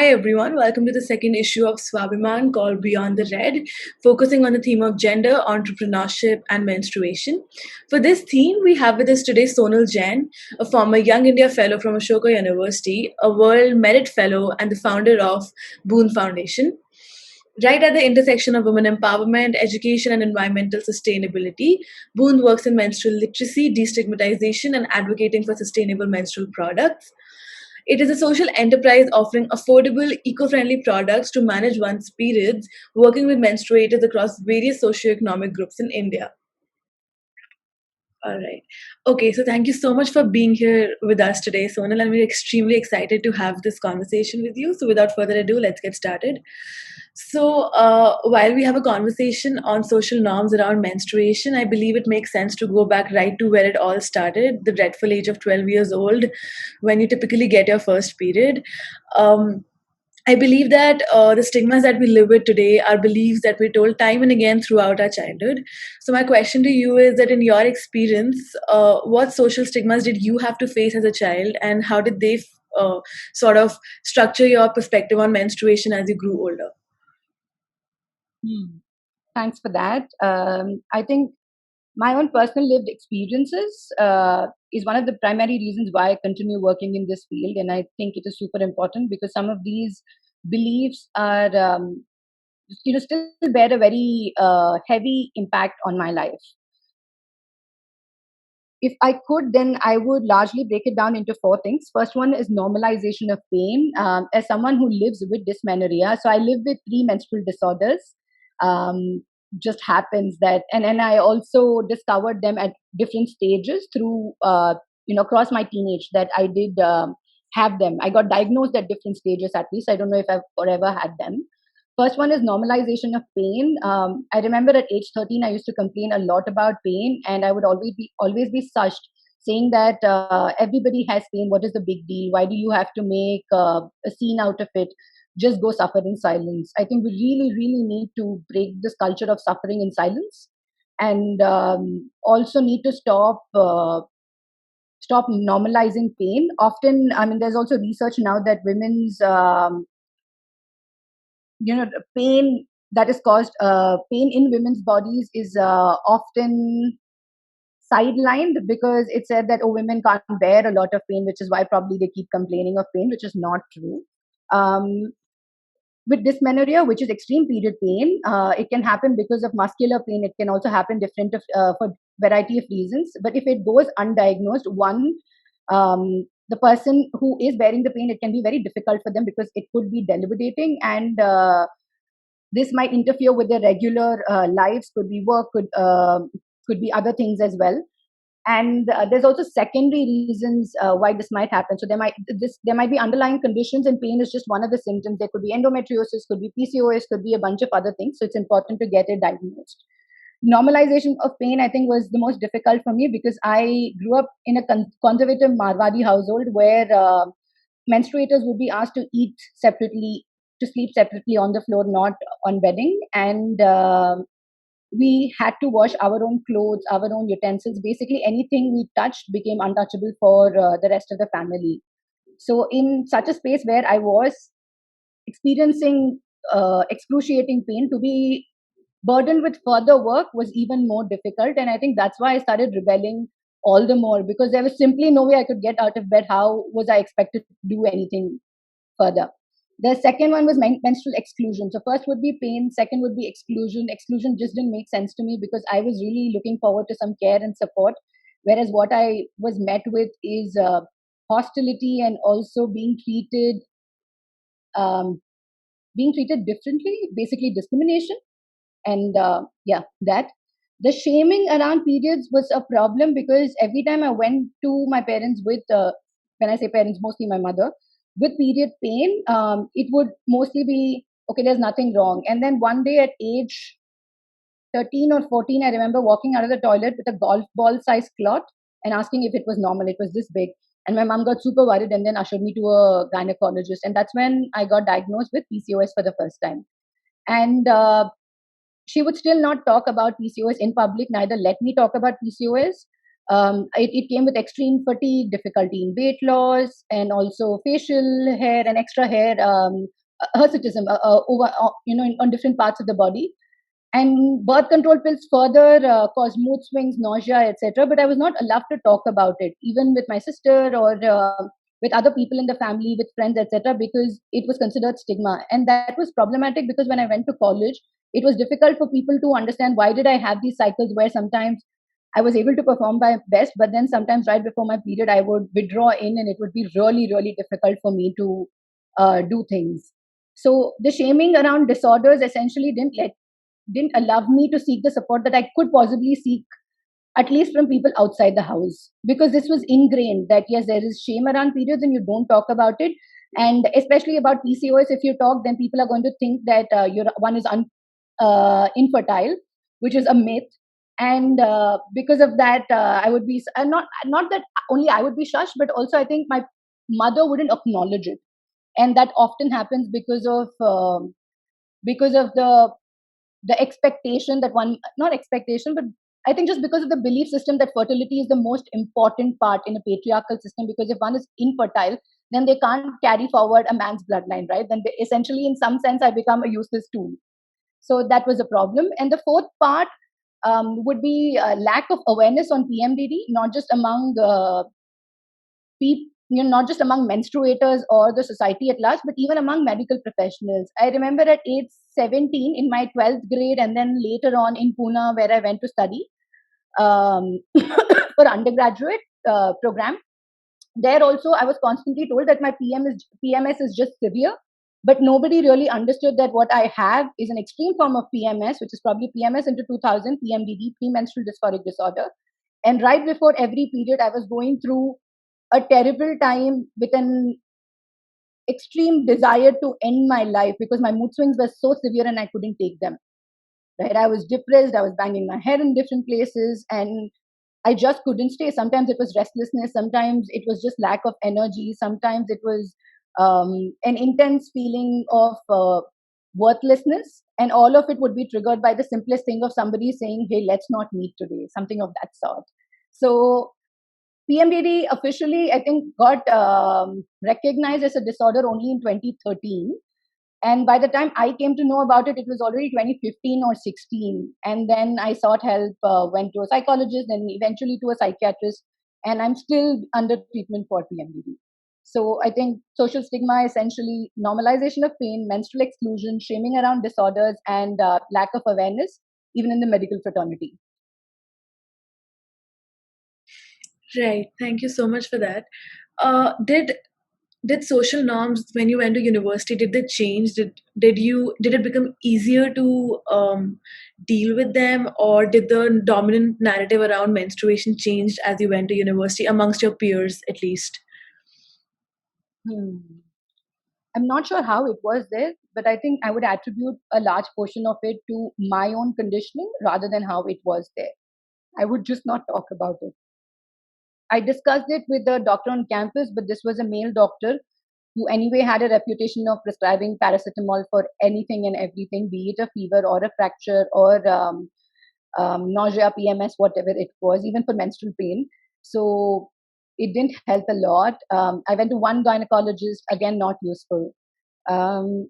everyone, welcome to the second issue of Swabhiman called Beyond the Red, focusing on the theme of gender, entrepreneurship, and menstruation. For this theme, we have with us today Sonal Jain, a former Young India Fellow from Ashoka University, a World Merit Fellow, and the founder of Boon Foundation. Right at the intersection of women empowerment, education, and environmental sustainability, Boon works in menstrual literacy, destigmatization, and advocating for sustainable menstrual products. It is a social enterprise offering affordable, eco friendly products to manage one's periods, working with menstruators across various socioeconomic groups in India. All right. Okay, so thank you so much for being here with us today, Sonal, and we're extremely excited to have this conversation with you. So, without further ado, let's get started. So, while we have a conversation on social norms around menstruation, I believe it makes sense to go back right to where it all started, the dreadful age of 12 years old, when you typically get your first period. Um, I believe that the stigmas that we live with today are beliefs that we're told time and again throughout our childhood. So, my question to you is that in your experience, what social stigmas did you have to face as a child, and how did they sort of structure your perspective on menstruation as you grew older? Thanks for that. I think my own personal lived experiences is one of the primary reasons why I continue working in this field, and I think it is super important because some of these beliefs are, still bear a very heavy impact on my life. If I could, then I would largely break it down into four things. First one is normalization of pain. As someone who lives with dysmenorrhea, so I live with three menstrual disorders. Just happens that, and I also discovered them at different stages through, across my teenage that I did have them. I got diagnosed at different stages at least. I don't know if I've forever had them. First one is normalization of pain. I remember at age 13, I used to complain a lot about pain, and I would always be sushed, saying that everybody has pain. What is the big deal? Why do you have to make a scene out of it? Just go suffer in silence. I think we really need to break this culture of suffering in silence, and also need to stop normalizing pain. Often, I mean, there's also research now that women's pain that is caused pain in women's bodies is often sidelined because it said that women can't bear a lot of pain, which is why probably they keep complaining of pain, which is not true. With dysmenorrhea, which is extreme period pain, it can happen because of muscular pain. It can also happen different for variety of reasons. But if it goes undiagnosed, the person who is bearing the pain, it can be very difficult for them because it could be debilitating, and this might interfere with their regular lives. Could be work, could be other things as well. And there's also secondary reasons why this might happen. So there might be underlying conditions, and pain is just one of the symptoms. There could be endometriosis, could be PCOS, could be a bunch of other things. So it's important to get it diagnosed. Normalization of pain, I think, was the most difficult for me because I grew up in a conservative Marwadi household where menstruators would be asked to eat separately, to sleep separately on the floor, not on bedding, and we had to wash our own clothes, our own utensils. Basically, anything we touched became untouchable for the rest of the family. So, in such a space where I was experiencing excruciating pain, to be burdened with further work was even more difficult. And I think that's why I started rebelling all the more because there was simply no way I could get out of bed. How was I expected to do anything further? The second one was menstrual exclusion. So first would be pain, second would be exclusion. Exclusion just didn't make sense to me because I was really looking forward to some care and support, whereas what I was met with is hostility and also um, being treated differently, basically discrimination. And that. The shaming around periods was a problem because every time I went to my parents with, when I say parents, mostly my mother, with period pain, it would mostly be, okay, there's nothing wrong. And then one day at age 13 or 14, I remember walking out of the toilet with a golf ball size clot and asking if it was normal. It was this big. And my mom got super worried and then ushered me to a gynecologist. And that's when I got diagnosed with PCOS for the first time. And she would still not talk about PCOS in public, neither let me talk about PCOS. It came with extreme fatigue, difficulty in weight loss, and also facial hair and extra hair, hirsutism over, on different parts of the body. And birth control pills further caused mood swings, nausea, etc. But I was not allowed to talk about it, even with my sister or with other people in the family, with friends, etc., because it was considered stigma. And that was problematic because when I went to college, it was difficult for people to understand why did I have these cycles where sometimes I was able to perform my best, but then sometimes right before my period, I would withdraw in, and it would be really, really difficult for me to do things. So the shaming around disorders essentially didn't allow me to seek the support that I could possibly seek, at least from people outside the house, because this was ingrained that yes, there is shame around periods and you don't talk about it. And especially about PCOS, if you talk, then people are going to think that one is infertile, which is a myth. And because of that, I would be not that only I would be shushed, but also I think my mother wouldn't acknowledge it, and that often happens because of the expectation that one, not expectation, but I think just because of the belief system that fertility is the most important part in a patriarchal system, because if one is infertile, then they can't carry forward a man's bloodline, right? Then they, essentially, in some sense, I become a useless tool. So that was a problem. And the fourth part would be lack of awareness on PMDD, not just among people, not just among menstruators or the society at large, but even among medical professionals. I remember at age 17 in my 12th grade, and then later on in Pune, where I went to study for undergraduate program. There also, I was constantly told that my PMS is just severe, but nobody really understood that what I have is an extreme form of PMS, which is probably PMS into 2000, PMDD, premenstrual dysphoric disorder. And right before every period, I was going through a terrible time with an extreme desire to end my life because my mood swings were so severe and I couldn't take them. Right? I was depressed, I was banging my head in different places, and I just couldn't stay. Sometimes it was restlessness, sometimes it was just lack of energy, sometimes it was an intense feeling of worthlessness, and all of it would be triggered by the simplest thing of somebody saying, "Hey, let's not meet today," something of that sort. So PMDD officially, I think, got recognized as a disorder only in 2013. And by the time I came to know about it, it was already 2015 or 16. And then I sought help, went to a psychologist, and eventually to a psychiatrist. And I'm still under treatment for PMDD. So I think social stigma, essentially normalization of pain, menstrual exclusion, shaming around disorders, and lack of awareness, even in the medical fraternity. Right. Thank you so much for that. Did social norms when you went to university, did they change? Did it become easier to deal with them, or did the dominant narrative around menstruation change as you went to university amongst your peers at least? Hmm. I'm not sure how it was there, but I think I would attribute a large portion of it to my own conditioning rather than how it was there. I would just not talk about it. I discussed it with the doctor on campus, but this was a male doctor who anyway had a reputation of prescribing paracetamol for anything and everything, be it a fever or a fracture or nausea, PMS, whatever it was, even for menstrual pain. So it didn't help a lot. I went to one gynecologist, again, not useful. Um,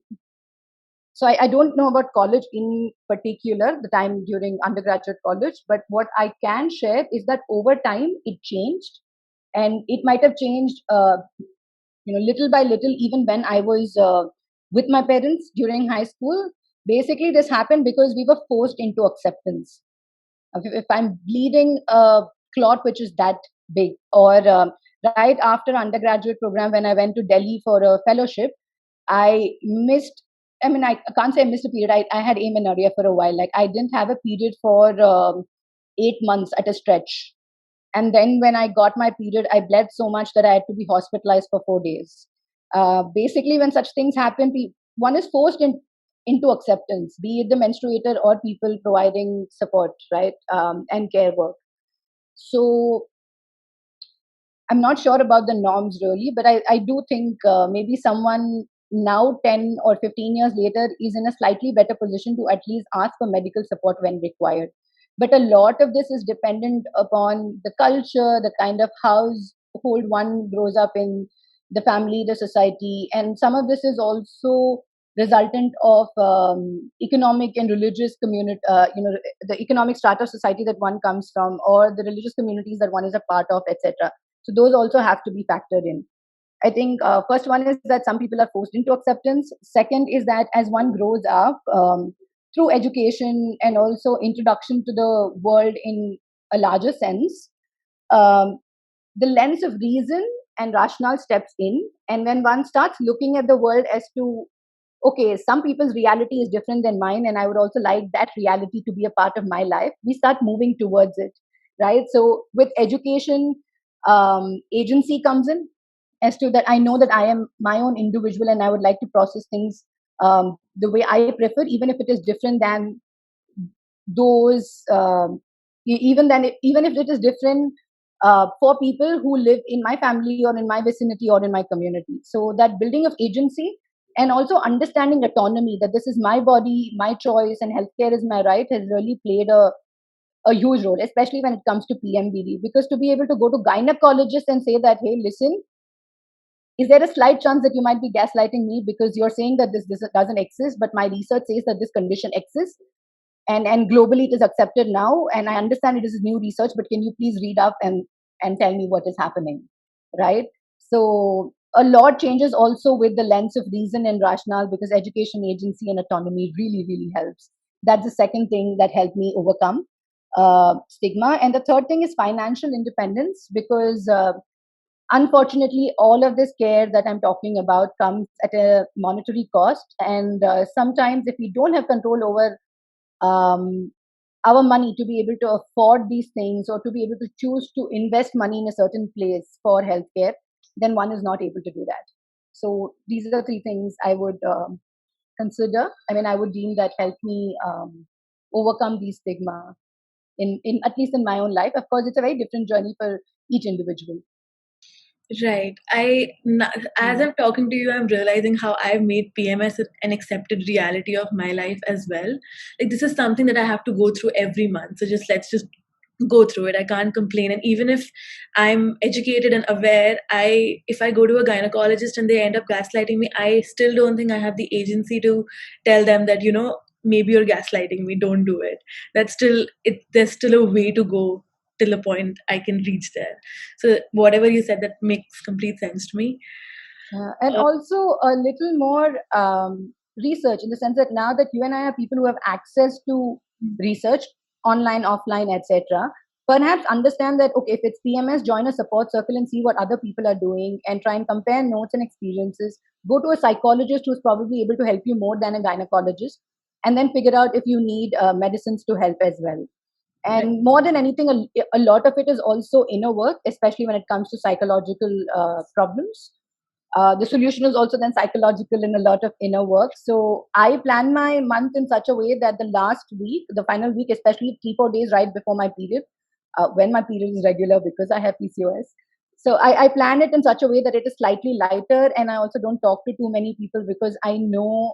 so I don't know about college in particular, the time during undergraduate college, but what I can share is that over time it changed, and it might have changed, little by little, even when I was with my parents during high school. Basically, this happened because we were forced into acceptance. If I'm bleeding a clot which is that big, or right after undergraduate program when I went to Delhi for a fellowship, I missed. I mean, I can't say I missed a period. I had amenorrhea for a while. Like I didn't have a period for 8 months at a stretch. And then when I got my period, I bled so much that I had to be hospitalized for 4 days. Basically, when such things happen, one is forced into acceptance, be it the menstruator or people providing support, right, and care work. So I'm not sure about the norms really, but I do think maybe someone now 10 or 15 years later is in a slightly better position to at least ask for medical support when required. But a lot of this is dependent upon the culture, the kind of household one grows up in, the family, the society, and some of this is also resultant of economic and religious community, the economic strata of society that one comes from, or the religious communities that one is a part of, etc. So those also have to be factored in. I think first one is that some people are forced into acceptance. Second is that as one grows up, through education and also introduction to the world in a larger sense, um, the lens of reason and rationale steps in. And when one starts looking at the world as to, okay, some people's reality is different than mine, and I would also like that reality to be a part of my life, we start moving towards it, right? So with education, agency comes in, as to that I know that I am my own individual and I would like to process things the way I prefer, even if it is different than those even if it is different for people who live in my family or in my vicinity or in my community. So that building of agency and also understanding autonomy, that this is my body, my choice, and healthcare is my right, has really played a huge role, especially when it comes to PMBD. Because to be able to go to gynecologist and say that, hey, listen, is there a slight chance that you might be gaslighting me because you're saying that this doesn't exist, but my research says that this condition exists, and globally it is accepted now, and I understand it is new research, but can you please read up and tell me what is happening, right? So a lot changes also with the lens of reason and rationale, because education, agency, and autonomy really really helps. That's the second thing that helped me overcome stigma. And the third thing is financial independence, because unfortunately all of this care that I'm talking about comes at a monetary cost, and sometimes if we don't have control over um, our money to be able to afford these things, or to be able to choose to invest money in a certain place for healthcare, then one is not able to do that. So these are the three things I would consider. I mean, I would deem that help me overcome these stigma in at least in my own life. Of course, it's a very different journey for each individual. Right. As Mm. I'm talking to you, I'm realizing how I've made PMS an accepted reality of my life as well. Like, this is something that I have to go through every month. So let's just go through it. I can't complain. And even if I'm educated and aware, if I go to a gynecologist and they end up gaslighting me, I still don't think I have the agency to tell them that, maybe you're gaslighting me, don't do it. There's still a way to go till a point I can reach there. So whatever you said, that makes complete sense to me. And Uh, also a little more research, in the sense that now that you and I are people who have access to research online, offline, etc., perhaps understand that, okay, if it's PMS, join a support circle and see what other people are doing and try and compare notes and experiences. Go to a psychologist who's probably able to help you more than a gynecologist, and then figure out if you need medicines to help as well. right. And more than anything, a lot of it is also inner work, especially when it comes to psychological problems. The solution is also then psychological and a lot of inner work. So I plan my month in such a way that the last week, the final week, especially 3 4 days right before my period, when my period is regular because I have PCOS. So I plan it in such a way that it is slightly lighter, and I also don't talk to too many people, because I know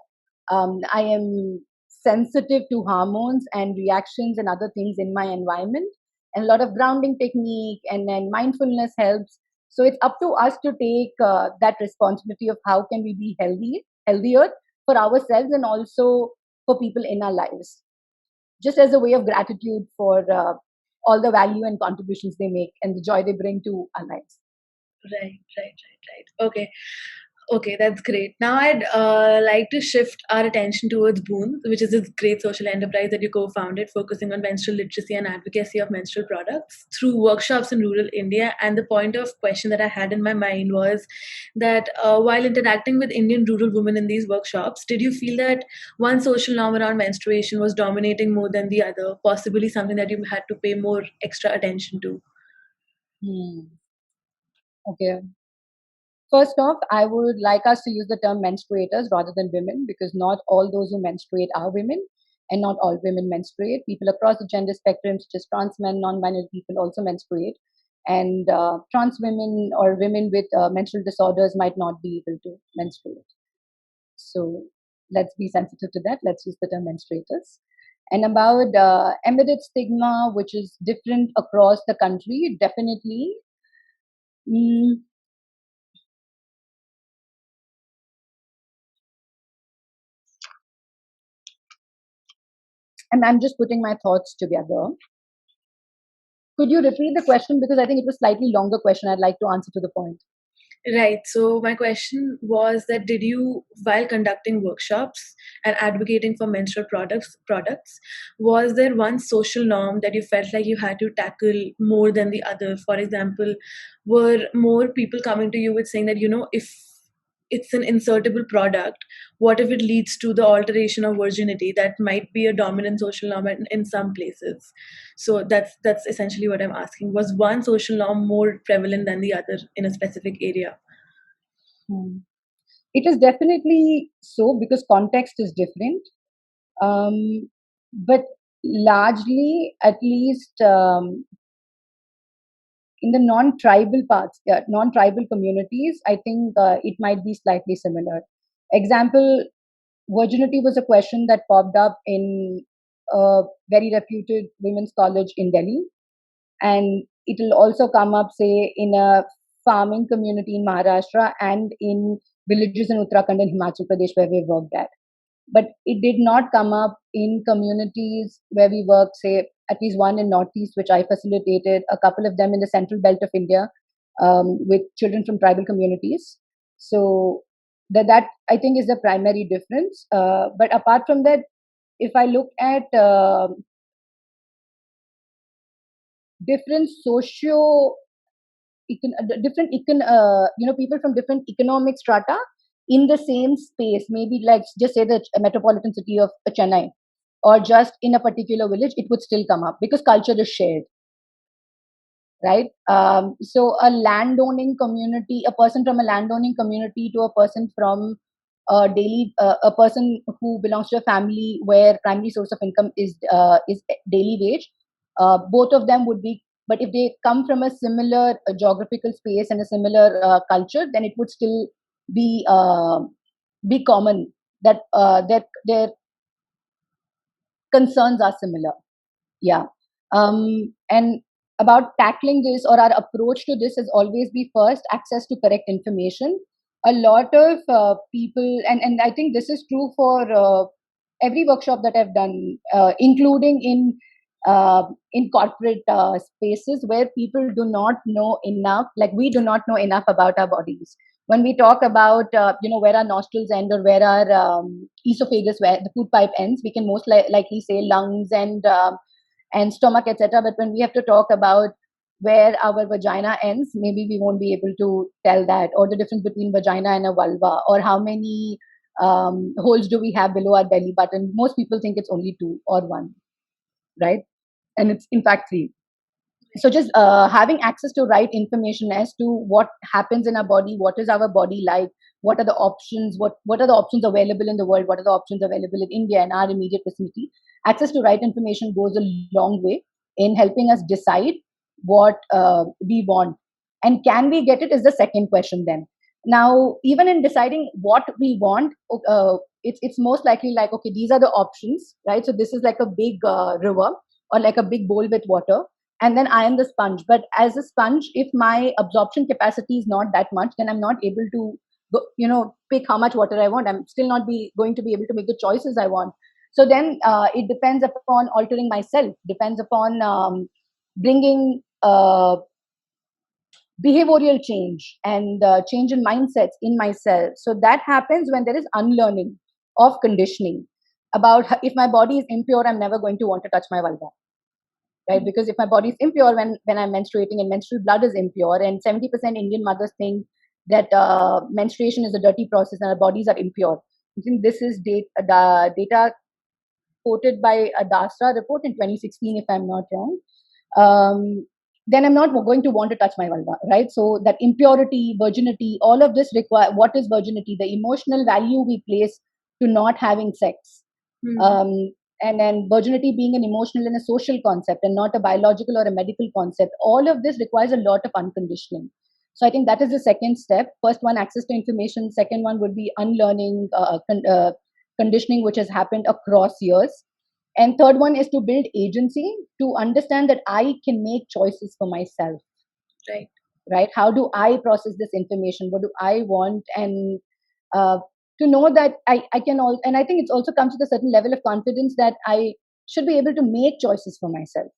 I am sensitive to hormones and reactions and other things in my environment. And a lot of grounding technique and then mindfulness helps. So it's up to us to take that responsibility of how can we be healthier for ourselves and also for people in our lives, just as a way of gratitude for all the value and contributions they make and the joy they bring to our lives. Right. Okay. Okay, that's great. Now I'd like to shift our attention towards Boon, which is this great social enterprise that you co-founded, focusing on menstrual literacy and advocacy of menstrual products through workshops in rural India. And the point of question that I had in my mind was that while interacting with Indian rural women in these workshops, did you feel that one social norm around menstruation was dominating more than the other, possibly something that you had to pay more extra attention to? Hmm. Okay. First off, I would like us to use the term menstruators rather than women, because not all those who menstruate are women, and not all women menstruate. People across the gender spectrum, such as trans men, non binary people, also menstruate. And trans women or women with menstrual disorders might not be able to menstruate. So let's be sensitive to that. Let's use the term menstruators. And about embedded stigma, which is different across the country, definitely. Mm, and I'm just putting my thoughts together. Could you repeat the question, because I think it was slightly longer question. I'd like to answer to the point. Right. So my question was that did you, while conducting workshops and advocating for menstrual products, was there one social norm that you felt like you had to tackle more than the other? For example, were more people coming to you with saying that, if it's an insertable product, what if it leads to the alteration of virginity? That might be a dominant social norm in some places. So that's essentially what I'm asking. Was one social norm more prevalent than the other in a specific area? Hmm. It is definitely so, because context is different. But largely, at least in the non-tribal parts, non-tribal communities, I think it might be slightly similar. Example, virginity was a question that popped up in a very reputed women's college in Delhi, and it will also come up, say, in a farming community in Maharashtra and in villages in Uttarakhand and Himachal Pradesh where we worked at. But it did not come up in communities where we worked, say, at least one in Northeast, which I facilitated, a couple of them in the central belt of India, with children from tribal communities. So that I think is the primary difference. But apart from that, if I look at different socio different people from different economic strata in the same space, maybe like just say the metropolitan city of Chennai, or just in a particular village, it would still come up because culture is shared, right? So a landowning community, a person from a landowning community to a person from a person who belongs to a family where primary source of income is daily wage, both of them would be. But if they come from a similar geographical space and a similar culture, then it would still be common that their concerns are similar. Yeah. And about tackling this, or our approach to this, has always be first access to correct information. A lot of people, and I think this is true for every workshop that I've done, including in corporate spaces where people do not know enough, like we do not know enough about our bodies. When we talk about where our nostrils end, or where our esophagus, where the food pipe ends, we can most likely say lungs and stomach, etc. But when we have to talk about where our vagina ends, maybe we won't be able to tell that, or the difference between vagina and a vulva, or how many holes do we have below our belly button. Most people think it's only two or one, right? And it's in fact three. So just having access to right information as to what happens in our body, what is our body like, what are the options, what are the options available in the world, what are the options available in India and our immediate vicinity. Access to right information goes a long way in helping us decide what we want, and can we get it is the second question. Then now, even in deciding what we want, it's most likely like, okay, these are the options, right? So this is like a big river, or like a big bowl with water, and then I am the sponge. But as a sponge, if my absorption capacity is not that much, then I'm not able to pick how much water I want. I'm still not be going to be able to make the choices I want. So then it depends upon altering myself, depends upon bringing behavioral change and change in mindsets in myself. So that happens when there is unlearning of conditioning about, if my body is impure, I'm never going to want to touch my vulva, right? Because if my body is impure when I'm menstruating, and menstrual blood is impure, and 70% Indian mothers think that menstruation is a dirty process and our bodies are impure. I think this is data quoted by a DASRA report in 2016, if I'm not wrong. Then I'm not going to want to touch my vulva, right? So that impurity, virginity, all of this require, what is virginity? The emotional value we place to not having sex. Hmm. And then virginity being an emotional and a social concept and not a biological or a medical concept. All of this requires a lot of unconditioning. So I think that is the second step. First one, access to information. Second one would be unlearning, conditioning, which has happened across years. And third one is to build agency, to understand that I can make choices for myself. Right. Right? How do I process this information? What do I want? And to know that I can all, and I think it also comes with a certain level of confidence that I should be able to make choices for myself.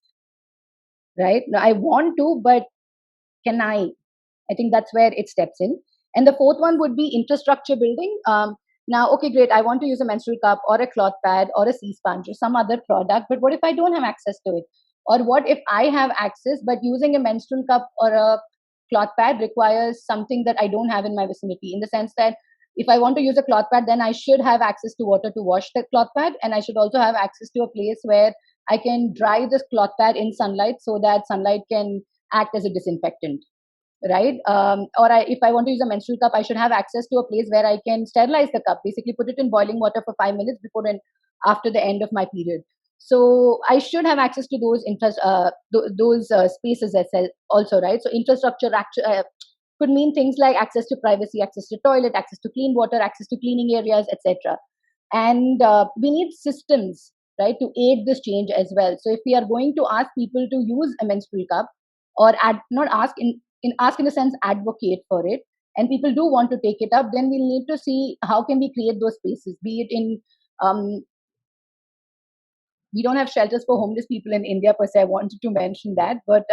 Right? Now, I want to, but can I? I think that's where it steps in. And the fourth one would be infrastructure building. Now, okay, great. I want to use a menstrual cup or a cloth pad or a sea sponge or some other product, but what if I don't have access to it? Or what if I have access, but using a menstrual cup or a cloth pad requires something that I don't have in my vicinity, in the sense that if I want to use a cloth pad, then I should have access to water to wash the cloth pad, and I should also have access to a place where I can dry this cloth pad in sunlight so that sunlight can act as a disinfectant, right? If I want to use a menstrual cup, I should have access to a place where I can sterilize the cup, basically put it in boiling water for 5 minutes before and after the end of my period. So I should have access to those spaces as well also, right? So infrastructure could mean things like access to privacy, access to toilet, access to clean water, access to cleaning areas, etc. And we need systems, right, to aid this change as well. So if we are going to ask people to use a menstrual cup, or not ask ask in the sense advocate for it, and people do want to take it up, then we'll need to see how can we create those spaces, be it in um, we don't have shelters for homeless people in India per se. I wanted to mention that, but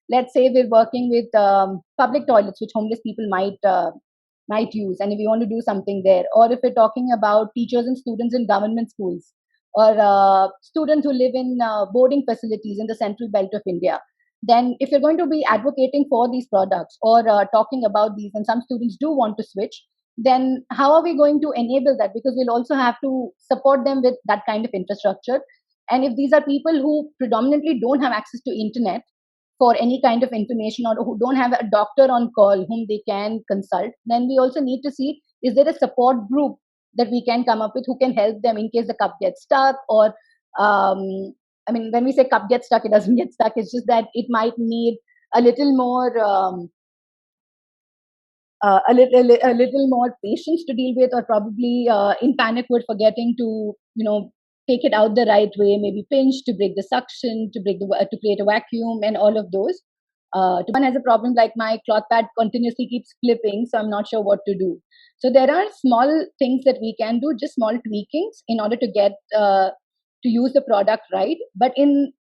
let's say we're working with public toilets, which homeless people might use, and if we want to do something there, or if we're talking about teachers and students in government schools, or students who live in boarding facilities in the central belt of India, then if you're going to be advocating for these products or talking about these, and some students do want to switch, then how are we going to enable that? Because we'll also have to support them with that kind of infrastructure. And if these are people who predominantly don't have access to internet for any kind of information, or who don't have a doctor on call whom they can consult, then we also need to see, is there a support group that we can come up with who can help them in case the cup gets stuck, or um, I mean, when we say cup gets stuck, it doesn't get stuck. It's just that it might need a little more a little more patience to deal with, or probably in panic we're forgetting to take it out the right way, maybe pinch to break the suction, to create a vacuum, and all of those. To one has a problem like my cloth pad continuously keeps flipping, so I'm not sure what to do. So there are small things that we can do, just small tweakings in order to get to use the product right, but in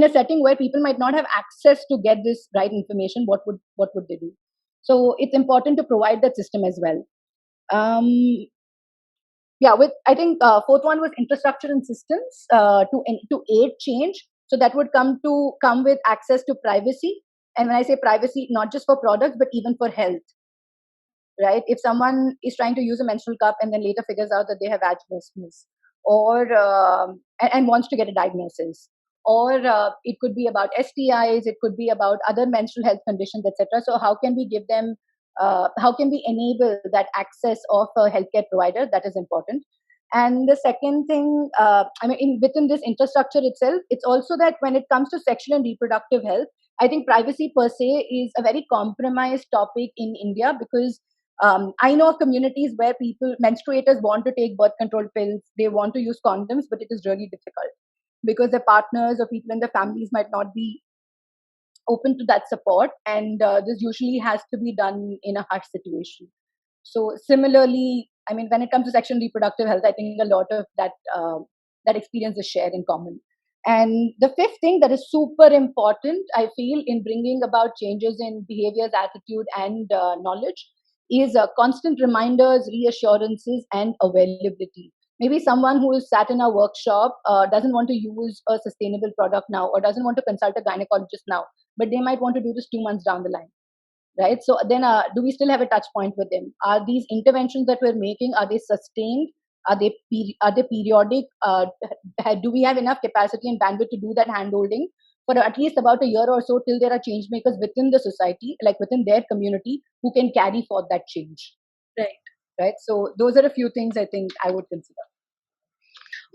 a setting where people might not have access to get this right information, what would they do? So it's important to provide that system as well. um, yeah, with I think fourth one was infrastructure and systems to aid change. So that would come with access to privacy, and when I say privacy, not just for products but even for health, right? If someone is trying to use a menstrual cup and then later figures out that they have vaginismus, or and wants to get a diagnosis, or it could be about STIs, it could be about other menstrual health conditions, etc. So how can we give them? How can we enable that access of a healthcare provider? That is important. And the second thing, within this infrastructure itself, it's also that when it comes to sexual and reproductive health, I think privacy per se is a very compromised topic in India, because I know of communities where menstruators want to take birth control pills, they want to use condoms, but it is really difficult because their partners or people in their families might not be open to that support, and this usually has to be done in a harsh situation. So similarly, I mean, when it comes to sexual and reproductive health, I think a lot of that experience is shared in common. And the fifth thing that is super important, I feel, in bringing about changes in behaviors, attitude, and knowledge is constant reminders, reassurances, and availability. Maybe someone who is sat in a workshop doesn't want to use a sustainable product now, or doesn't want to consult a gynecologist now, but they might want to do this 2 months down the line, right? So then do we still have a touch point with them? Are these interventions that we're making, are they sustained? Are they periodic? Do we have enough capacity and bandwidth to do that handholding for at least about a year or so, till there are change makers within the society, like within their community, who can carry forth that change? Right. Right. So those are a few things I think I would consider.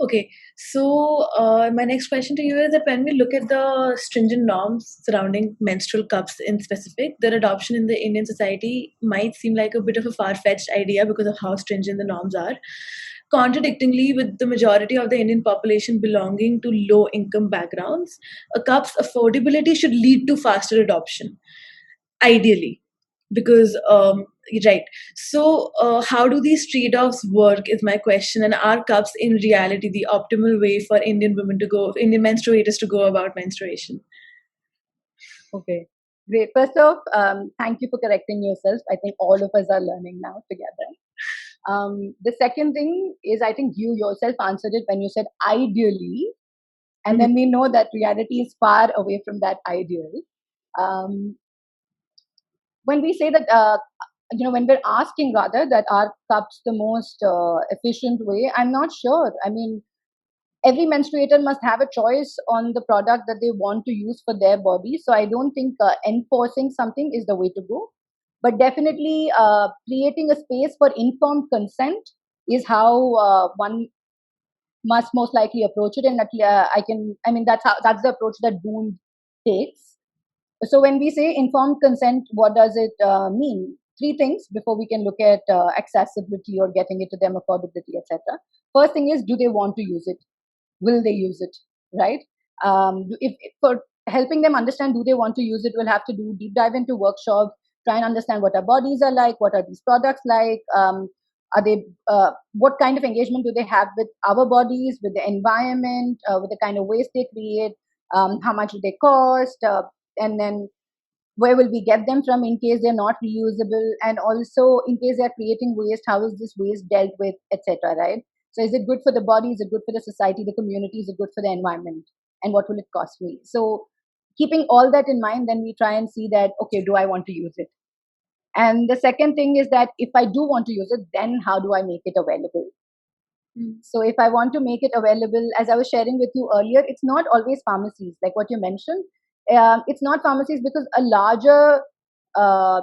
Okay, so my next question to you is that when we look at the stringent norms surrounding menstrual cups in specific, their adoption in the Indian society might seem like a bit of a far fetched idea because of how stringent the norms are. Contradictingly, with the majority of the Indian population belonging to low income backgrounds, a cup's affordability should lead to faster adoption, ideally, because right. So how do these trade-offs work is my question, and are cups in reality the optimal way for Indian menstruators to go about menstruation? Okay, great. First off, thank you for correcting yourself. I think all of us are learning now together. The second thing is, I think you yourself answered it when you said ideally, and Mhm. then we know that reality is far away from that ideal. Um, when we say that, when we're asking rather that are cups the most efficient way, I'm not sure. I mean, every menstruator must have a choice on the product that they want to use for their body. So I don't think enforcing something is the way to go. But definitely, creating a space for informed consent is how one must most likely approach it. And I mean, that's the approach that Boone takes. So when we say informed consent, what does it mean? Three things before we can look at accessibility or getting it to them, affordability, etc. First thing is, do they want to use it? Will they use it? Right? If for helping them understand, do they want to use it? We'll have to do deep dive into workshops, try and understand what our bodies are like, what are these products like, are they what kind of engagement do they have with our bodies, with the environment, with the kind of waste they create, how much do they cost, and then where will we get them from in case they're not reusable, and also in case they're creating waste, how is this waste dealt with, etc. Right? So is it good for the body, is it good for the society, the community, is it good for the environment, and what will it cost me? So keeping all that in mind, then we try and see that, okay, do I want to use it? And the second thing is that if I do want to use it, then how do I make it available? Mm. So if I want to make it available, as I was sharing with you earlier, it's not always pharmacies, like what you mentioned. It's not pharmacies because a larger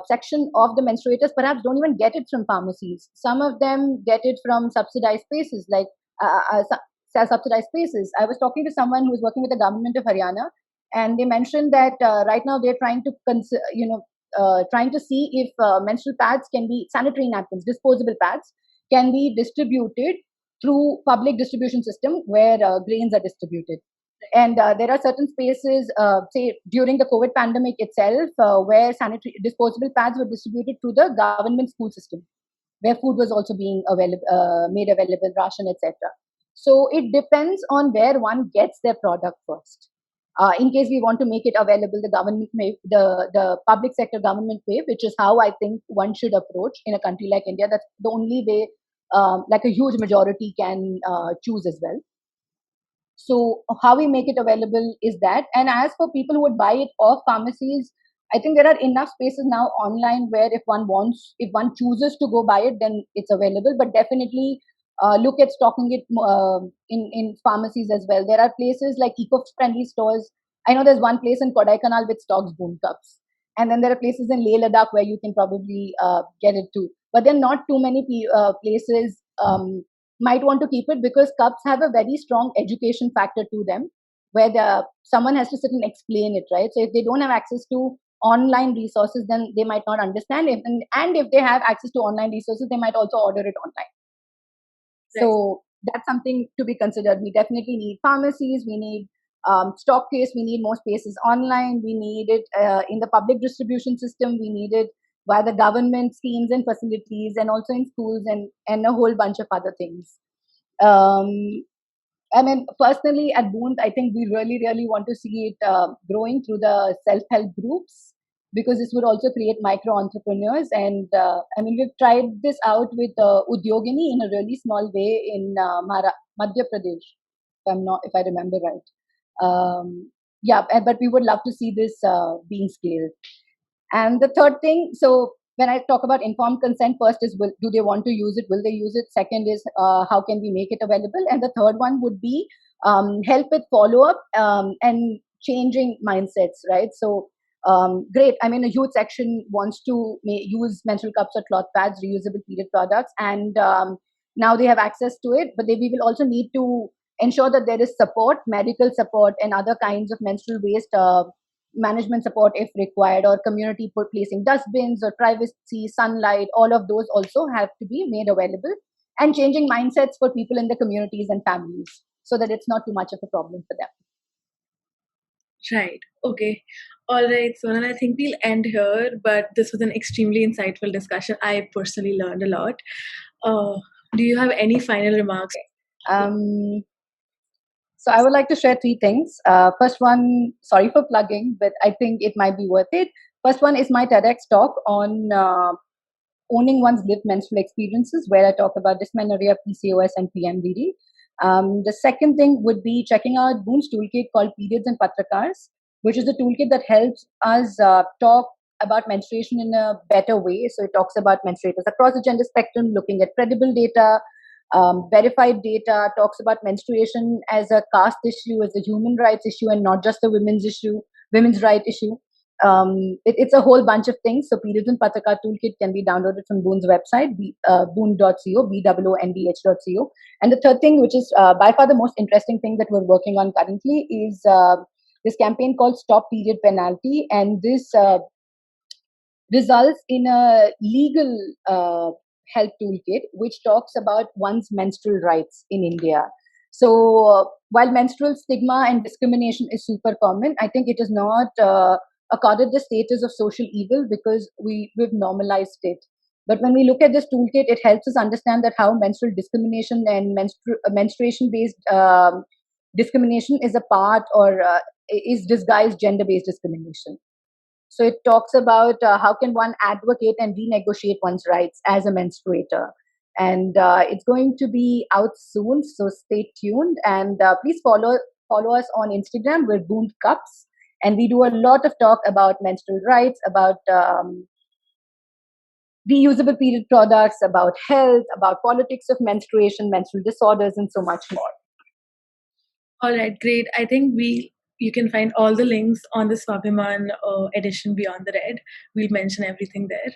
section of the menstruators perhaps don't even get it from pharmacies. Some of them get it from subsidized spaces, like subsidized spaces. I was talking to someone who was working with the government of Haryana, and they mentioned that right now they're trying to, trying to see if menstrual pads can be sanitary napkins, disposable pads, can be distributed through public distribution system where grains are distributed. And there are certain spaces, say during the COVID pandemic itself, where sanitary disposable pads were distributed through the government school system, where food was also being made available, ration, etc. So it depends on where one gets their product first. In case we want to make it available, the government may, the public sector government way, which is how I think one should approach in a country like India. That's the only way, like a huge majority can choose as well. So how we make it available is that. And as for people who would buy it off pharmacies, I think there are enough spaces now online where if one chooses to go buy it, then it's available. But definitely look at stocking it in pharmacies as well. There are places like eco-friendly stores. I know there's one place in Kodaikanal which stocks Boon cups, and then there are places in Leh Ladakh where you can probably get it too. But there are not too many places. Might want to keep it because cups have a very strong education factor to them, where someone has to sit and explain it, right? So if they don't have access to online resources, then they might not understand it, and if they have access to online resources, they might also order it online. Right. So that's something to be considered. We definitely need pharmacies, we need stock case, we need more spaces online, we need it in the public distribution system, we need it via the government schemes and facilities, and also in schools, and a whole bunch of other things. Um, I mean, personally at Boond, I think we really, really want to see it growing through the self-help groups, because this would also create micro entrepreneurs. And I mean, we've tried this out with Udyogini in a really small way in Madhya Pradesh, if I remember right. Yeah, but we would love to see this being scaled. And the third thing, so when I talk about informed consent, first is, do they want to use it? Will they use it? Second is, how can we make it available? And the third one would be help with follow up and changing mindsets, right? So great. I mean, a huge section wants to use menstrual cups or cloth pads, reusable period products, and now they have access to it. But we will also need to ensure that there is support, medical support, and other kinds of menstrual waste management support if required, or community placing dustbins or privacy, sunlight, all of those also have to be made available, and changing mindsets for people in the communities and families so that it's not too much of a problem for them. Right. Okay. All right, Sonal, I think we'll end here, but this was an extremely insightful discussion. I personally learned a lot. Do you have any final remarks? So I would like to share three things. First one, sorry for plugging, but I think it might be worth it. First one is my TEDx talk on owning one's lived menstrual experiences, where I talk about dysmenorrhea, PCOS, and PMDD. The second thing would be checking out Boon's toolkit called Periods and Patrakars, which is a toolkit that helps us talk about menstruation in a better way. So it talks about menstruators across the gender spectrum, looking at credible data, verified data, talks about menstruation as a caste issue, as a human rights issue, and not just a women's right issue. It's a whole bunch of things. So Periods and Patrakar toolkit can be downloaded from Boon's website, boon.co, BOONDH.co. And the third thing, which is by far the most interesting thing that we're working on currently, is this campaign called Stop Period Penalty. And this results in a legal health toolkit which talks about one's menstrual rights in India. So while menstrual stigma and discrimination is super common, I think it is not accorded the status of social evil because we've normalized it. But when we look at this toolkit, it helps us understand that how menstrual discrimination and menstruation-based discrimination is a part or is disguised gender-based discrimination. So it talks about how can one advocate and renegotiate one's rights as a menstruator. And it's going to be out soon, so stay tuned. And please follow us on Instagram. We're Boon Cups. And we do a lot of talk about menstrual rights, about reusable period products, about health, about politics of menstruation, menstrual disorders, and so much more. All right, great. I think you can find all the links on the Swabhiman edition Beyond the Red. We'll mention everything there.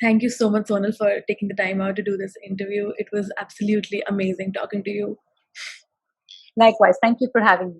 Thank you so much, Sonal, for taking the time out to do this interview. It was absolutely amazing talking to you. Likewise. Thank you for having me.